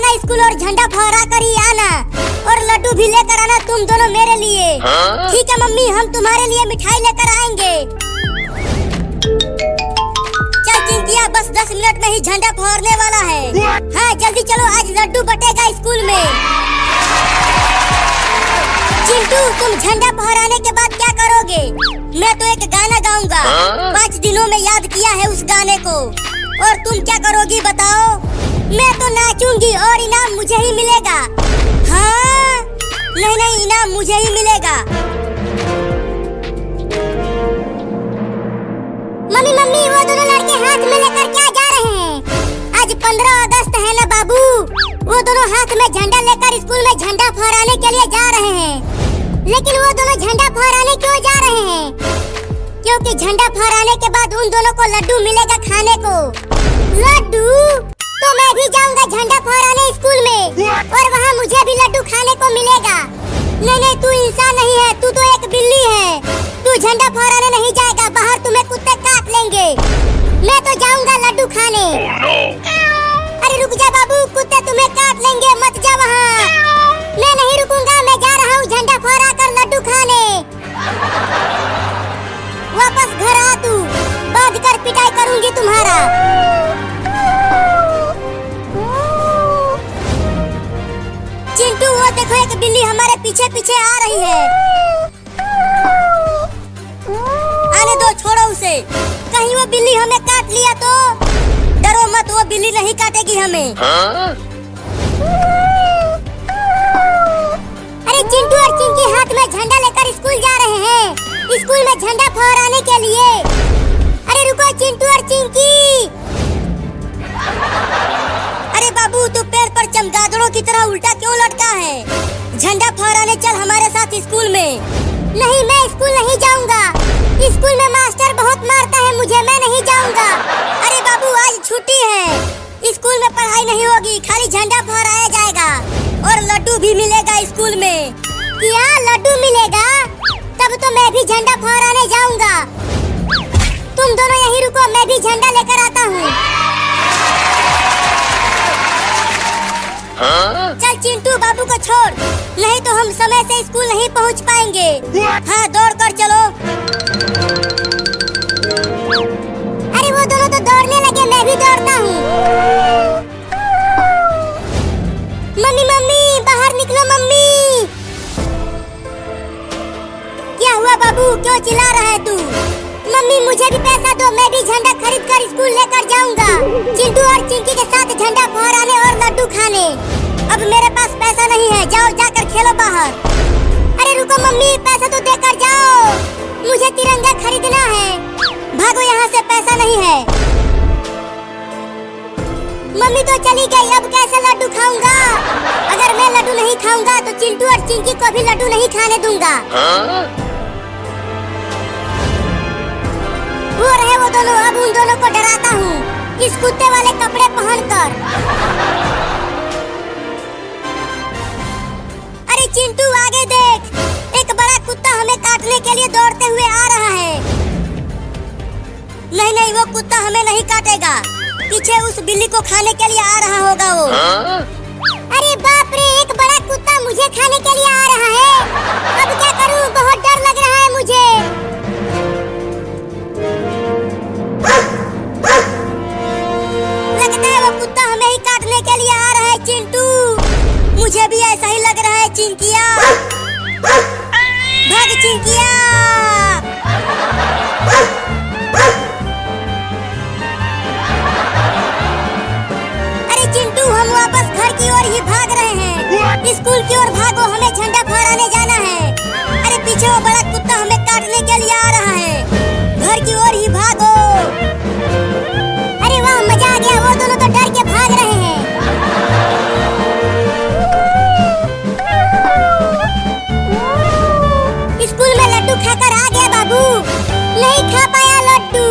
जाना स्कूल और झंडा फहरा कर ही आना और लड्डू भी लेकर आना तुम दोनों मेरे लिए। ठीक है मम्मी, हम तुम्हारे लिए मिठाई लेकर आएंगे। चल चिंकिया, बस 10 मिनट में ही झंडा फहरने वाला है। हाँ जल्दी चलो, आज लड्डू बटेगा स्कूल में। चिंटू, तुम झंडा फहराने के बाद क्या करोगे? मैं तो एक गाना गाऊंगा। 5 दिनों में याद किया है उस गाने को। और तुम क्या करोगी बताओ? मैं तो नाचूंगी और इनाम मुझे ही मिलेगा। हाँ नहीं, इनाम मुझे ही मिलेगा। मम्मी, वो दोनों लड़के हाथ में लेकर क्या जा रहे हैं? आज 15 अगस्त है ना बाबू। वो दोनों हाथ में झंडा लेकर स्कूल में झंडा फहराने के लिए जा रहे हैं। लेकिन वो दोनों झंडा फहराने क्यों जा रहे हैं? क्योंकि झंडा फहराने के बाद उन दोनों को लड्डू मिलेगा खाने को। लड्डू? तो मैं भी जाऊंगा झंडा फहराने स्कूल में और वहाँ मुझे भी लड्डू खाने को मिलेगा। नहीं, तू इंसान नहीं है, तू तो एक बिल्ली है। तू झंडा फहराने नहीं जाएगा, बाहर तुम्हें कुत्ते काट लेंगे। मैं तो जाऊंगा लड्डू खाने। अरे रुक जा बाबू, कुत्ते तुम्हें काट लेंगे, मत जा वहाँ। मैं नहीं रुकूंगा, मैं जा रहा हूँ झंडा फहरा कर लड्डू खाने। वापस घर आ तू, बांध कर पिटाई करूंगी तुम्हारा। चिंटू, वो देखो एक बिल्ली हमारे पीछे पीछे आ रही है। आने दो, छोड़ो उसे। कहीं वो बिल्ली हमें काट लिया तो? डरो मत, वो बिल्ली नहीं काटेगी हमें। अरे चिंटू और चिंकी हाथ में झंडा लेकर स्कूल जा रहे हैं, स्कूल में झंडा फहराने के लिए। अरे रुको चिंटू और चिंकी। अरे बाबू, तू पेड़ पर चमगादड़ों की तरह उल्टा क्यों लटका है? झंडा फहराने चल हमारे साथ स्कूल में। नहीं, मैं स्कूल नहीं जाऊंगा। स्कूल में मास्टर बहुत मारता है मुझे, मैं नहीं जाऊंगा। अरे बाबू, आज छुट्टी है, स्कूल में पढ़ाई नहीं होगी, खाली झंडा फहराया जाएगा और लड्डू भी मिलेगा स्कूल में। क्या लड्डू मिलेगा? तब तो मैं भी झंडा फहराने जाऊंगा। तुम दोनों यहीं रुको, मैं भी झंडा लेकर आता हूँ। चल चिंटू, बाबू को छोड़, नहीं तो हम समय से स्कूल नहीं पहुँच पाएंगे। हाँ दौड़ कर चलो। अरे वो दोनों तो दौड़ने लगे, मैं भी दौड़ता हूँ। मम्मी, बाहर निकलो मम्मी। क्या हुआ बाबू, क्यों चिल्ला रहा है तू? मम्मी, मुझे भी पैसा दो, मैं भी झंडा खरीद कर स्कूल लेकर जाऊंगा, चिंटू और चिंकी के साथ झंडा फहराने और लड्डू खाने। अब मेरे पास पैसा नहीं है, जाओ जाकर खेलो बाहर। अरे रुको मम्मी, पैसा तो देकर जाओ, मुझे तिरंगा खरीदना है। भागो यहाँ से, पैसा नहीं है। मम्मी तो चली गई, अब कैसे लड्डू खाऊंगा? अगर मैं लड्डू नहीं खाऊंगा तो चिंटू और चिंकी को भी लड्डू नहीं खाने दूंगा। वो रहे वो दोनों, अब उन दोनों को डराता हूँ इस कुत्ते वाले कपड़े पहनकर। अरे चिंटू, आगे देख, एक बड़ा कुत्ता हमें काटने के लिए दौड़ते हुए आ रहा है। नहीं, वो कुत्ता हमें नहीं काटेगा, पीछे उस बिल्ली को खाने के लिए आ रहा होगा वो। अरे बाप रे, एक बड़ा कुत्ता मुझे खाने के लिए आ रहा है। अब क्या करूं, बहुत डर लग रहा है मुझे। लगता है वो कुत्ता हमें ही काटने के लिए आ रहा है चिंटू। मुझे भी ऐसा ही लग रहा है चिंकिया। भाग चिंकिया। अरे चिंटू, हम वापस घर की ओर ही भाग रहे हैं। स्कूल की ओर भागो, हमें झंडा फहराने जाना है। अरे पीछे वो बड़ा कुत्ता हमें काटने के लिए आ रहा है, घर की ओर ही भागो। अरे वाह, मजा आ गया, वो दोनों तो डर के भाग रहे हैं। स्कूल में लड्डू खाकर आ गया बाबू। नहीं खा पाया लड्डू,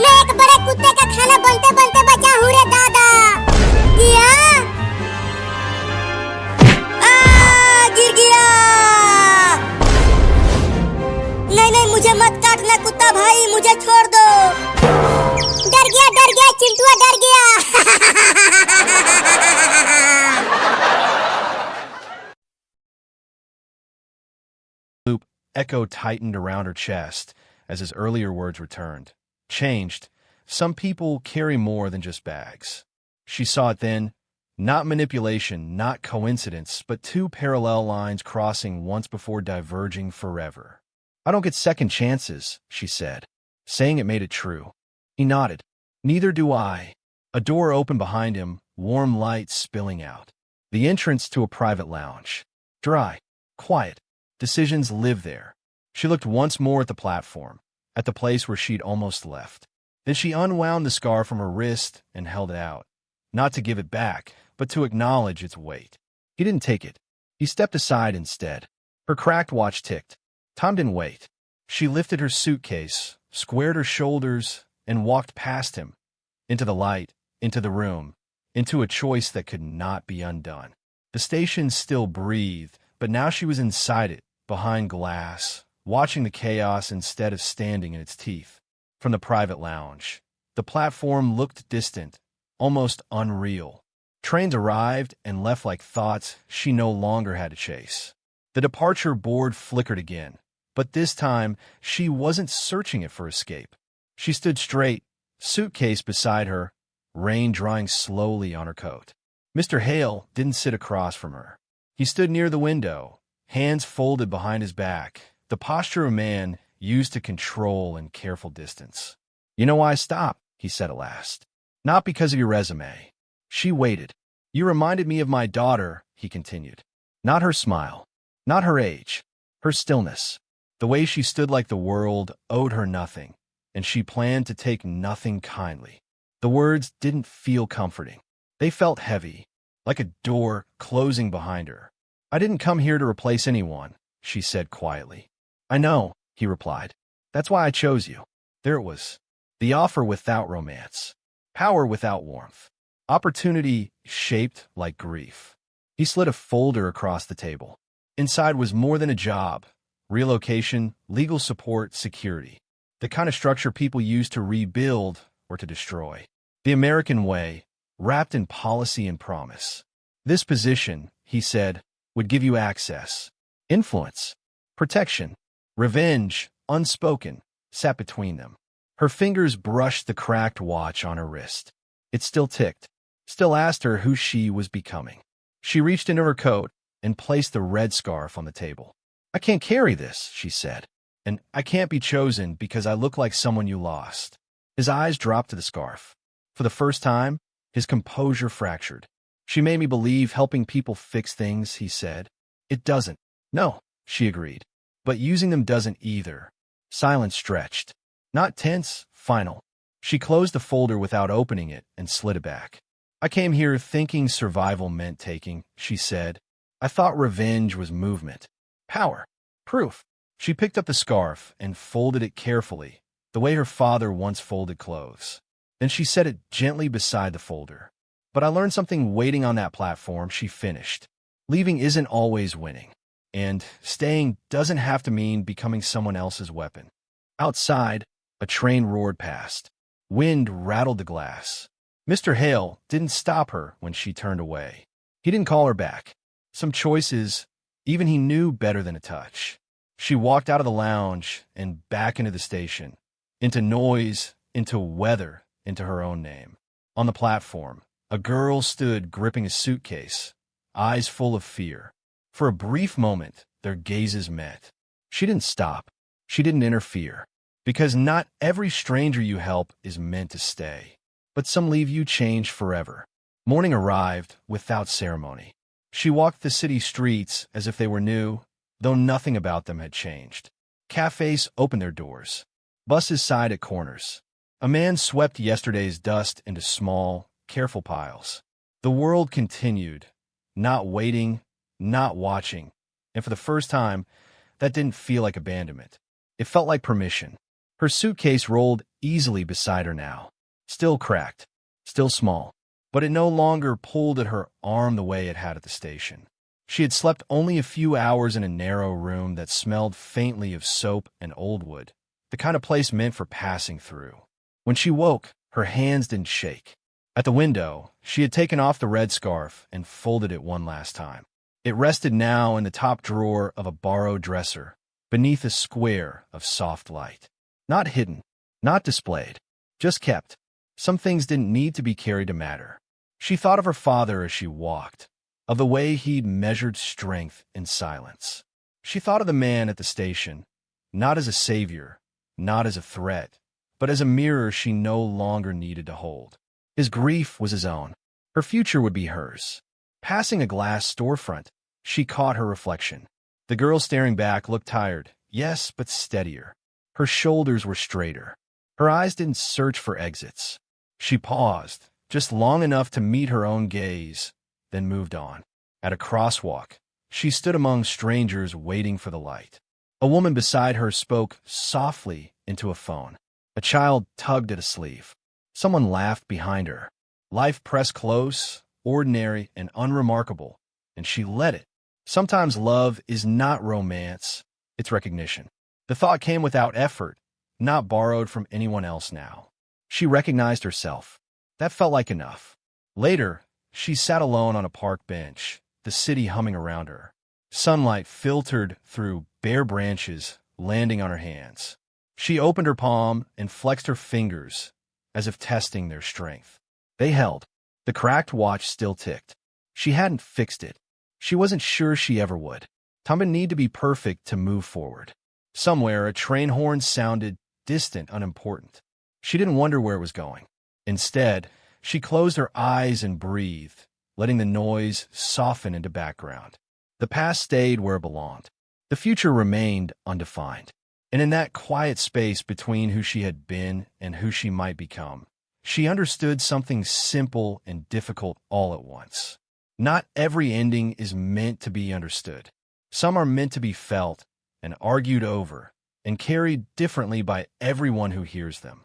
मैं एक बड़े कुत्ते का खाना बनते बनते बचा हूँ रे दादा। क्या? गिर गया। नहीं, मुझे मत काटना कुत्ता भाई, मुझे छोड़ दो। डर गया चिंटुआ, डर गया। echo tightened around her chest as his earlier words returned. Changed. Some people carry more than just bags. She saw it then. Not manipulation, not coincidence, but two parallel lines crossing once before diverging forever. I don't get second chances, she said. Saying it made it true. He nodded. Neither do I. A door opened behind him, warm light spilling out. The entrance to a private lounge. Dry. Quiet. Decisions live there. She looked once more at the platform, at the place where she'd almost left. Then she unwound the scarf from her wrist and held it out. Not to give it back, but to acknowledge its weight. He didn't take it. He stepped aside instead. Her cracked watch ticked. Time didn't wait. She lifted her suitcase, squared her shoulders, and walked past him. Into the light, into the room, into a choice that could not be undone. The station still breathed, but now she was inside it, behind glass, watching the chaos instead of standing in its teeth. From the private lounge, the platform looked distant, almost unreal. Trains arrived and left like thoughts she no longer had to chase. The departure board flickered again, but this time she wasn't searching it for escape. She stood straight, suitcase beside her, rain drying slowly on her coat. Mr. Hale didn't sit across from her. He stood near the window, hands folded behind his back, the posture of a man used to control and careful distance. You know why I stopped, he said at last. Not because of your resume. She waited. You reminded me of my daughter, he continued. Not her smile, not her age, her stillness. The way she stood like the world owed her nothing, and she planned to take nothing kindly. The words didn't feel comforting. They felt heavy, like a door closing behind her. I didn't come here to replace anyone, she said quietly. I know, he replied. That's why I chose you. There it was. The offer without romance. Power without warmth. Opportunity shaped like grief. He slid a folder across the table. Inside was more than a job. Relocation, legal support, security. The kind of structure people use to rebuild or to destroy. The American way, wrapped in policy and promise. This position, he said, would give you access, influence, protection, revenge, unspoken, sat between them. Her fingers brushed the cracked watch on her wrist. It still ticked, still asked her who she was becoming. She reached into her coat and placed the red scarf on the table. I can't carry this, she said, and I can't be chosen because I look like someone you lost. His eyes dropped to the scarf. For the first time, his composure fractured. She made me believe helping people fix things, he said. It doesn't. No, she agreed. But using them doesn't either. Silence stretched. Not tense, final. She closed the folder without opening it and slid it back. I came here thinking survival meant taking, she said. I thought revenge was movement. Power. Proof. She picked up the scarf and folded it carefully, the way her father once folded clothes. Then she set it gently beside the folder. But I learned something waiting on that platform, she finished. Leaving isn't always winning. And staying doesn't have to mean becoming someone else's weapon. Outside, a train roared past. Wind rattled the glass. Mr. Hale didn't stop her when she turned away. He didn't call her back. Some choices, even he knew better than a touch. She walked out of the lounge and back into the station, into noise, into weather, into her own name. On the platform, a girl stood gripping a suitcase, eyes full of fear. For a brief moment, their gazes met. She didn't stop. She didn't interfere. Because not every stranger you help is meant to stay. But some leave you changed forever. Morning arrived without ceremony. She walked the city streets as if they were new, though nothing about them had changed. Cafes opened their doors. Buses sighed at corners. A man swept yesterday's dust into small, careful piles. The world continued, not waiting, not watching, and for the first time, that didn't feel like abandonment. It felt like permission. Her suitcase rolled easily beside her now, still cracked, still small, but it no longer pulled at her arm the way it had at the station. She had slept only a few hours in a narrow room that smelled faintly of soap and old wood, the kind of place meant for passing through. When she woke, her hands didn't shake. At the window, she had taken off the red scarf and folded it one last time. It rested now in the top drawer of a borrowed dresser, beneath a square of soft light. Not hidden, not displayed, just kept. Some things didn't need to be carried to matter. She thought of her father as she walked, of the way he'd measured strength in silence. She thought of the man at the station, not as a savior, not as a threat, but as a mirror she no longer needed to hold. His grief was his own. Her future would be hers. Passing a glass storefront, she caught her reflection. The girl staring back looked tired, yes, but steadier. Her shoulders were straighter. Her eyes didn't search for exits. She paused, just long enough to meet her own gaze, then moved on. At a crosswalk, she stood among strangers waiting for the light. A woman beside her spoke softly into a phone. A child tugged at a sleeve. Someone laughed behind her. Life pressed close, ordinary and unremarkable, and she let it. Sometimes love is not romance, it's recognition. The thought came without effort, not borrowed from anyone else now. She recognized herself. That felt like enough. Later, she sat alone on a park bench, the city humming around her. Sunlight filtered through bare branches, landing on her hands. She opened her palm and flexed her fingers, as if testing their strength. They held. The cracked watch still ticked. She hadn't fixed it. She wasn't sure she ever would. Time didn't need to be perfect to move forward. Somewhere, a train horn sounded distant, unimportant. She didn't wonder where it was going. Instead, she closed her eyes and breathed, letting the noise soften into background. The past stayed where it belonged. The future remained undefined. And in that quiet space between who she had been and who she might become, she understood something simple and difficult all at once. Not every ending is meant to be understood. Some are meant to be felt and argued over and carried differently by everyone who hears them.